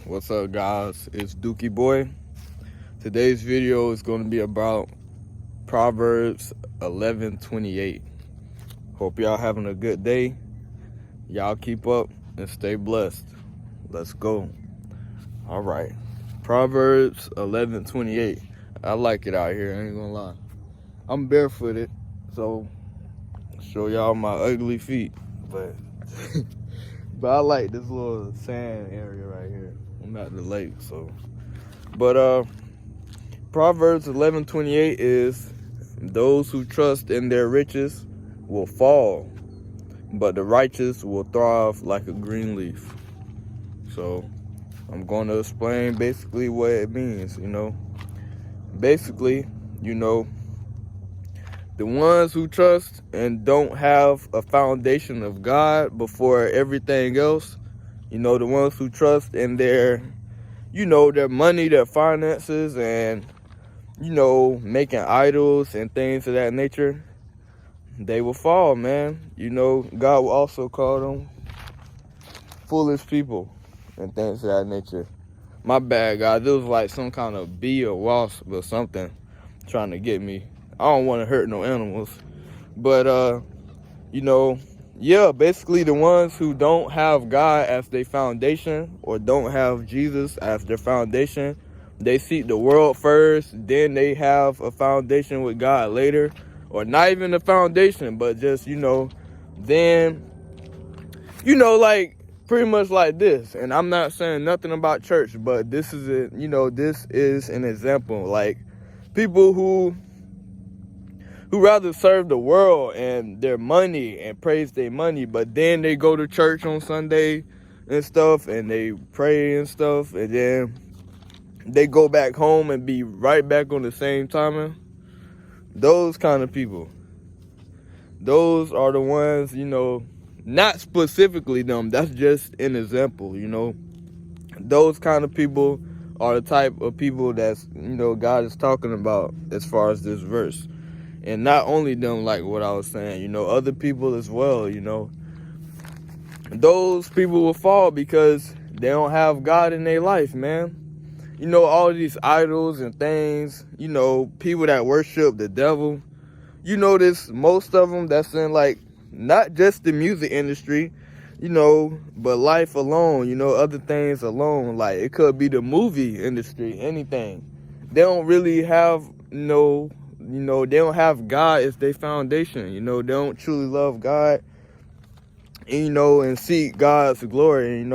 What's up, guys? It's Dookie Boy. Today's video is going to be about Proverbs 11:28. Hope y'all having a good day. Y'all keep up and stay blessed. Let's go. All right. Proverbs 11:28. I like it out here, I ain't gonna lie. I'm barefooted, so show y'all my ugly feet, but but I like this little sand area right here. I'm at the lake, so. But Proverbs 11:28 is, those who trust in their riches will fall, but the righteous will thrive like a green leaf. So I'm going to explain basically what it means, Basically, the ones who trust and don't have a foundation of God before everything else, the ones who trust in their money, their finances, and, making idols and things of that nature, they will fall, man. God will also call them foolish people and things of that nature. My bad, guys. There was like some kind of bee or wasp or something trying to get me. I don't want to hurt no animals. But, basically the ones who don't have God as their foundation or don't have Jesus as their foundation, they seek the world first, then they have a foundation with God later. Or not even a foundation, but just, then, like, pretty much like this. And I'm not saying nothing about church, but this is this is an example. Like, people who rather serve the world and their money and praise their money, but then they go to church on Sunday and stuff, and they pray and stuff, and then they go back home and be right back on the same timing. Those kind of people, those are the ones, not specifically them, that's just an example, Those kind of people are the type of people that's, God is talking about as far as this verse. And not only them, like what I was saying, other people as well, Those people will fall because they don't have God in their life, man. All these idols and things, people that worship the devil. Most of them that's in, like, not just the music industry, but life alone, other things alone. Like, it could be the movie industry, anything. They don't really have, they don't have God as their foundation. They don't truly love God, and seek God's glory, and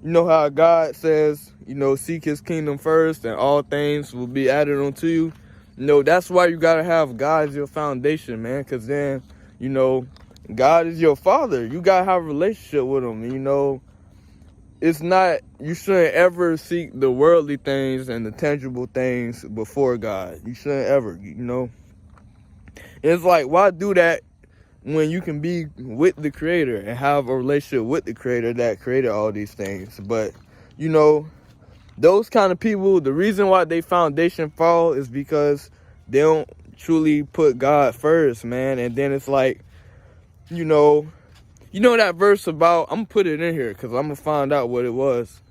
how God says, seek his kingdom first and all things will be added unto you. That's why you got to have God as your foundation, man, because then, God is your father. You got to have a relationship with him, It's not, you shouldn't ever seek the worldly things and the tangible things before God. You shouldn't ever, It's like, why do that when you can be with the Creator and have a relationship with the Creator that created all these things? But, those kind of people, the reason why they foundation fall is because they don't truly put God first, man. And then it's like, that verse about, I'm gonna put it in here because I'm gonna find out what it was.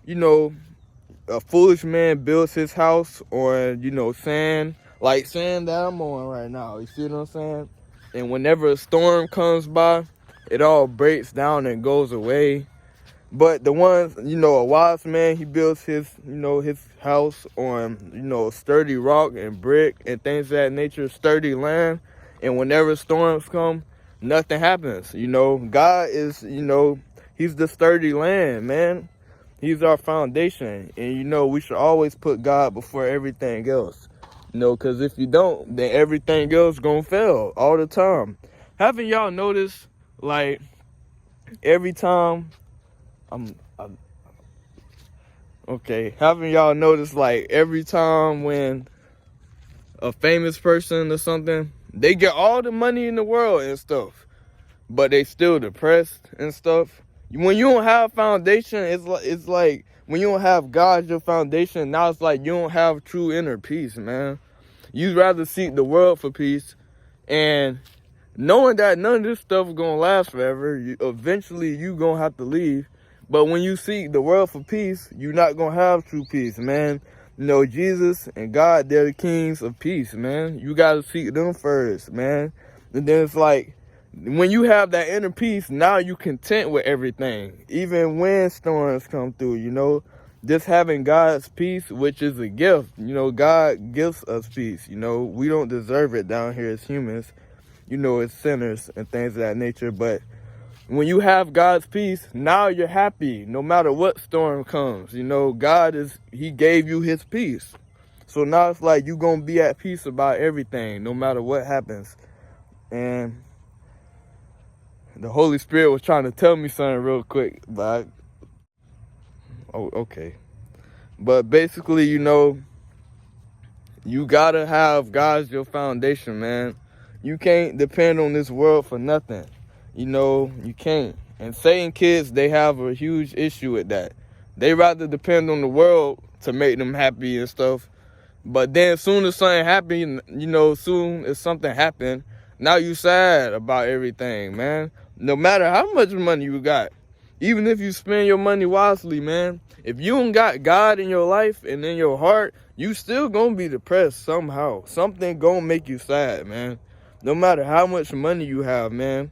A foolish man builds his house on, sand, like sand that I'm on right now. You see what I'm saying? And whenever a storm comes by, it all breaks down and goes away. But the ones, a wise man, he builds his, his house on, sturdy rock and brick and things of that nature, sturdy land. And whenever storms come, nothing happens. God is, he's the sturdy land, man. He's our foundation. And, we should always put God before everything else. Because if you don't, then everything else gonna fail all the time. Haven't y'all noticed, like, every time haven't y'all noticed, like, every time when a famous person or something, they get all the money in the world and stuff, but they still depressed and stuff? When you don't have foundation, it's like when you don't have God as your foundation, now it's like you don't have true inner peace, man. You'd rather seek the world for peace, and knowing that none of this stuff is gonna last forever, eventually you gonna have to leave. But when you seek the world for peace, you're not going to have true peace, man. You know, Jesus and God, they're the kings of peace, man. You got to seek them first, man. And then it's like, when you have that inner peace, now you content with everything. Even when storms come through, you know. Just having God's peace, which is a gift. You know, God gives us peace. You know, we don't deserve it down here as humans, you know, as sinners and things of that nature. But when you have God's peace, now you're happy no matter what storm comes. You know, He gave you his peace. So now it's like you're going to be at peace about everything, no matter what happens. And the Holy Spirit was trying to tell me something real quick, but okay. But basically, you know, you gotta have God as your foundation, man. You can't depend on this world for nothing. You know, you can't. And Satan kids, they have a huge issue with that. They rather depend on the world to make them happy and stuff. But then soon as something happen, you know, soon as something happen, now you sad about everything, man. No matter how much money you got. Even if you spend your money wisely, man, if you don't got God in your life and in your heart, you still gonna be depressed somehow. Something gonna make you sad, man. No matter how much money you have, man.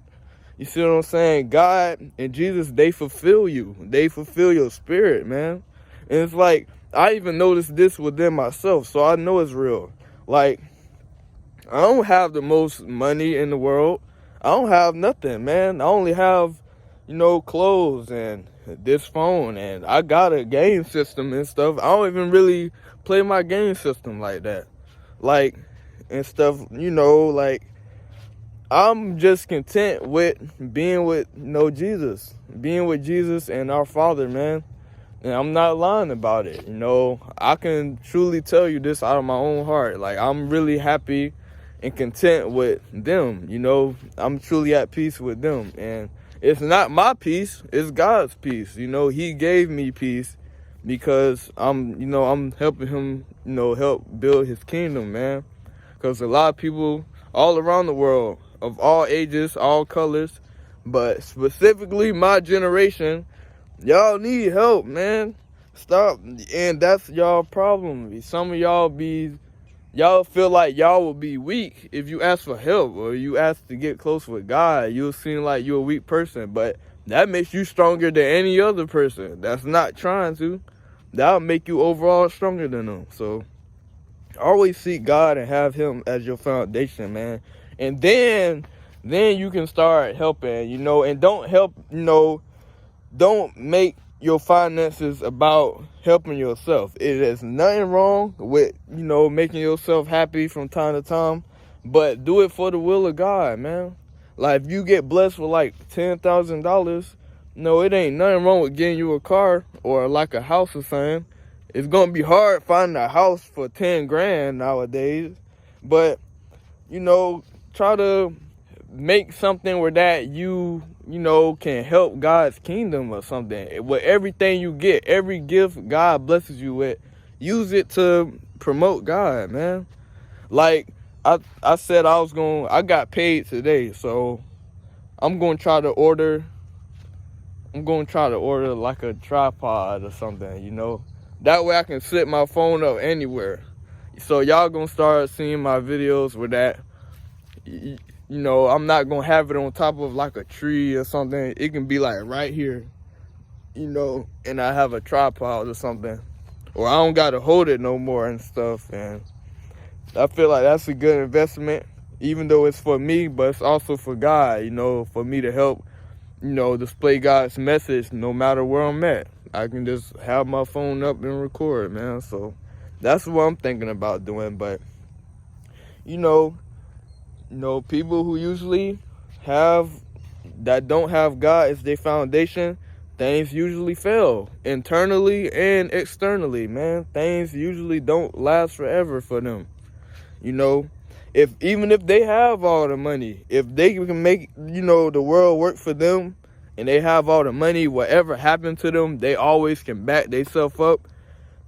You see what I'm saying? God and Jesus, they fulfill you. They fulfill your spirit, man. And it's like, I even noticed this within myself, so I know it's real. Like, I don't have the most money in the world. I don't have nothing, man. I only have, you know, clothes and this phone, and I got a game system and stuff. I don't even really play my game system like that. Like, and stuff, you know, like, I'm just content with being with, you know, Jesus. Being with Jesus and our Father, man. And I'm not lying about it, you know. I can truly tell you this out of my own heart. Like, I'm really happy and content with them, you know. I'm truly at peace with them. And it's not my peace, it's God's peace. You know, he gave me peace because I'm helping him, you know, help build his kingdom, man. Because a lot of people all around the world, of all ages, all colors, but specifically my generation, y'all need help, man. Stop. And that's y'all problem. Some of y'all feel like y'all will be weak if you ask for help or you ask to get close with God. You'll seem like you're a weak person, but that makes you stronger than any other person that's not trying to. That'll make you overall stronger than them. So always seek God and have him as your foundation, man. And then you can start helping, you know, and don't make your finances about helping yourself. It is nothing wrong with, you know, making yourself happy from time to time, but do it for the will of God, man. Like, if you get blessed with like $10,000, no, it ain't nothing wrong with getting you a car or like a house or something. It's gonna be hard finding a house for 10 grand nowadays, but, you know, try to make something where that you know, can help God's kingdom or something. With everything you get, every gift God blesses you with, use it to promote God, man. Like, I said I got paid today, so I'm gonna try to order like a tripod or something, you know. That way I can set my phone up anywhere. So y'all gonna start seeing my videos with that. You know, I'm not gonna have it on top of like a tree or something. It can be like right here, you know, and I have a tripod or something. Or I don't gotta hold it no more and stuff. And I feel like that's a good investment, even though it's for me, but it's also for God, you know, for me to help, you know, display God's message no matter where I'm at. I can just have my phone up and record, man. So that's what I'm thinking about doing. But, you know, people who usually don't have God as their foundation, things usually fail internally and externally, man. Things usually don't last forever for them. You know, even if they have all the money, if they can make, you know, the world work for them and they have all the money, whatever happened to them, they always can back themselves up.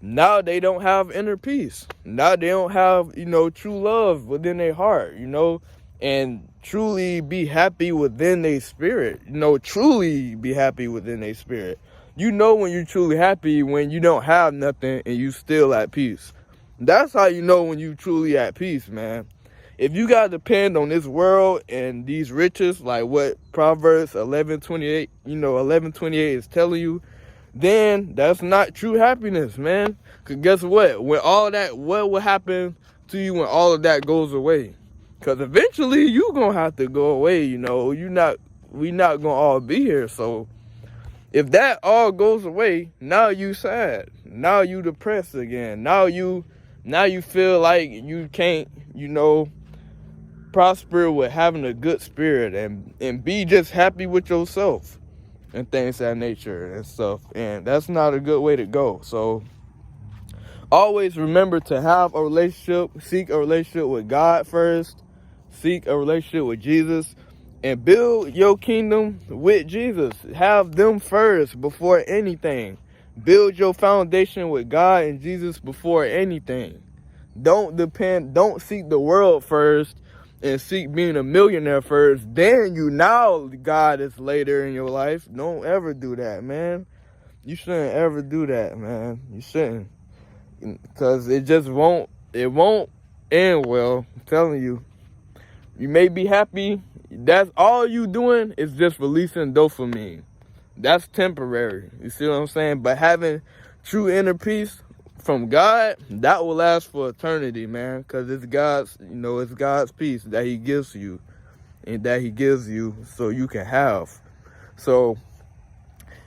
Now they don't have inner peace. Now they don't have, you know, true love within their heart, you know, and truly be happy within their spirit, you know, truly be happy within their spirit. You know when you're truly happy when you don't have nothing and you still at peace. That's how you know when you truly at peace, man. If you got to depend on this world and these riches, like what Proverbs 11:28, 11:28 is telling you, then that's not true happiness, man. Because guess what? When all that, what will happen to you when all of that goes away? Because eventually you going to have to go away, we not going to all be here. So if that all goes away, now you sad. Now you depressed again. Now you feel like you can't, prosper with having a good spirit and be just happy with yourself and things of that nature and stuff. And that's not a good way to go. So always remember to have a relationship, seek a relationship with God first, seek a relationship with Jesus, and build your kingdom with Jesus. Have them first before anything. Build your foundation with God and Jesus before anything. Don't seek the world first and seek being a millionaire first. Then now God is later in your life. Don't ever do that, man. You shouldn't ever do that, man. You shouldn't. Because it won't end well. I'm telling you. You may be happy. That's all you doing is just releasing dopamine. That's temporary. You see what I'm saying? But having true inner peace from God, that will last for eternity, man. Because it's God's peace that he gives you. And that he gives you so you can have. So,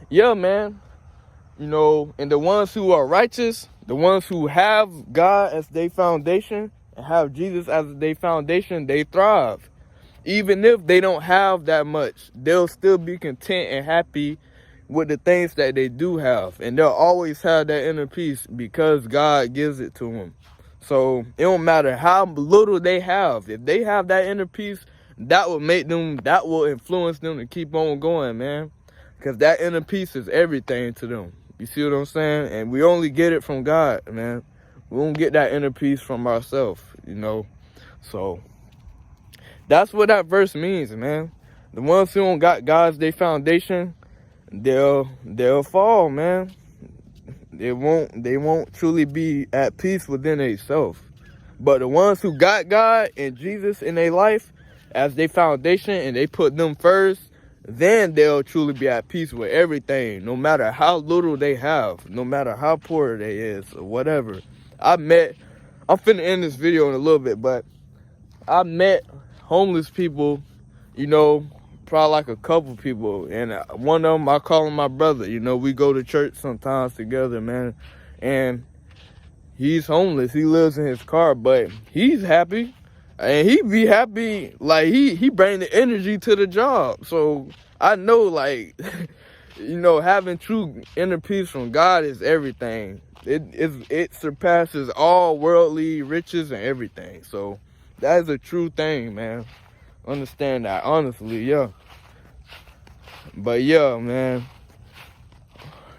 yeah, man. And the ones who are righteous, the ones who have God as their foundation and have Jesus as their foundation, they thrive. Even if they don't have that much, they'll still be content and happy with the things that they do have. And they'll always have that inner peace because God gives it to them. So it don't matter how little they have. If they have that inner peace, that will influence them to keep on going, man. Because that inner peace is everything to them. You see what I'm saying? And we only get it from God, man. We won't get that inner peace from ourselves, So that's what that verse means, man. The ones who don't got God's their foundation, they'll fall, man. They won't truly be at peace within themselves. But the ones who got God and Jesus in their life as their foundation and they put them first, then they'll truly be at peace with everything, no matter how little they have, no matter how poor they is or whatever. I'm finna end this video in a little bit, but I met homeless people, probably like a couple people, and one of them, I call him my brother. We go to church sometimes together, man, and he's homeless. He lives in his car, but he's happy, and he be happy, like he bring the energy to the job. So I know, like, having true inner peace from God is everything. It surpasses all worldly riches and everything. So that is a true thing, man. Understand that, honestly, yeah. But yeah, man,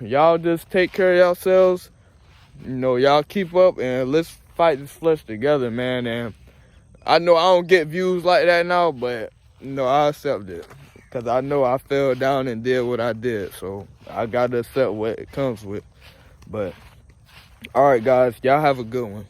y'all just take care of yourselves. Y'all keep up and let's fight this flesh together, man. And I know I don't get views like that now, but I accept it. Because I know I fell down and did what I did. So I got to accept what it comes with. But, all right, guys, y'all have a good one.